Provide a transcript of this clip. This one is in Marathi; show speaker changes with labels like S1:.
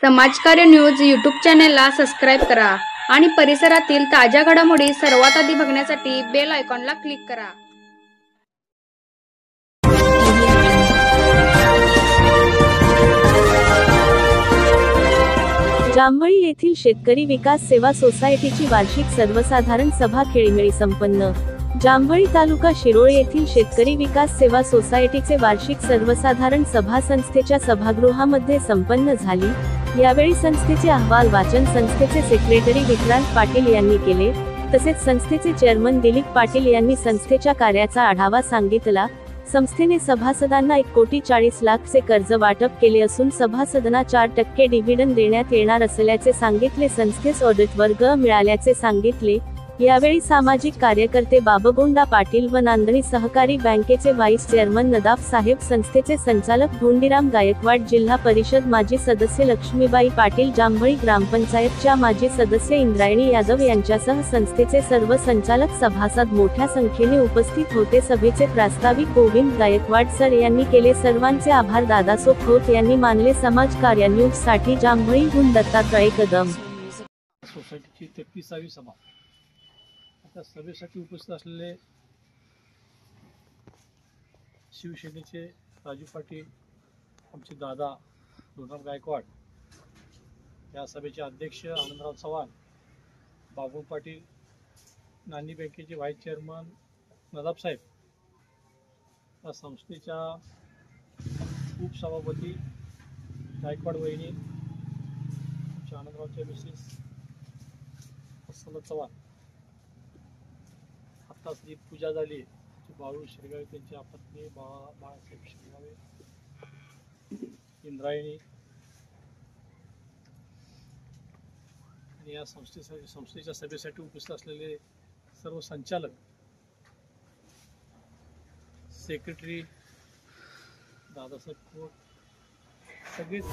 S1: समाजकार्य न्यूज यूट्यूब चॅनेलला सबस्क्राईब करा आणि परिसरातील ताज्या घडामोडी सर्वात आधी बघण्यासाठी बेल आयकॉनला क्लिक करा।
S2: जांभळी येथील शेतकरी विकास सेवा सोसायटीची वार्षिक सर्वसाधारण सभा खेळीमेळी संपन्न। जांभळी तालुका शिरोळ येथील शेतकरी विकास सेवा सोसायटीचे वार्षिक सर्वसाधारण सभा संस्थेच्या सभागृहामध्ये संपन्न झाली। यावेळी संस्थेचे अहवाल वाचन संस्थेचे सेक्रेटरी विक्रांत पाटील यांनी केले, तसेच संस्थेचे चेअरमन दिलीप पाटील यांनी संस्थेच्या कार्याचा आढावा सांगितला। संस्थेने सभासदांना 1,40,00,000 चे कर्ज वाटप केले असून सभासदांना 4% डिव्हिडंड देण्यात येणार असल्याचे सांगितले। संस्थेस ऑडिट वर्ग मिळाल्याचे सांगितले। यावेळी सामाजिक कार्यकर्ते बाबगोंडा पाटील व नांदणी सहकारी बँकेचे व्हाईस चेअरमन नदाफ साहेब, संस्थेचे संचालक धोंडीराम गायकवाड, जिल्हा परिषद माजी सदस्य लक्ष्मीबाई पाटील, जांभळी ग्रामपंचायतच्या माजी सदस्य इंद्रायणी यादव यांच्यासह संस्थेचे सर्व संचालक सभासद मोठ्या संख्येने उपस्थित होते। सभेचे प्रास्ताविक गोविंद गायकवाड सर यांनी केले। सर्वांचे आभार। दादासो खोत यांनी मानले। समाज कार्य न्यूज साठी जांभळीहून दत्तात्रय कदम।
S3: सोसायटीची 33वी सभा त्या सभेसाठी उपस्थित असलेले शिवसेनेचे राजू पाटील, आमचे दादा धोंडीराम गायकवाड, या सभेचे अध्यक्ष आनंदराव चव्हाण, बाबू पाटील, नांदी बँकेचे व्हाईस चेअरमन नदाफ साहेब, या संस्थेच्या उपसभापती गायकवाड वहिनी, आमच्या आनंदरावच्या मिसेस चव्हाण, आत्ताच जी पूजा झाली बाळू शिरगावे त्यांच्या पत्नी बाळासाहेब शिरगावे, इंद्रायणी, आणि या संस्थेच्या सभेसाठी उपस्थित असलेले सर्व संचालक, सेक्रेटरी दादासाहेब खोत, सगळेच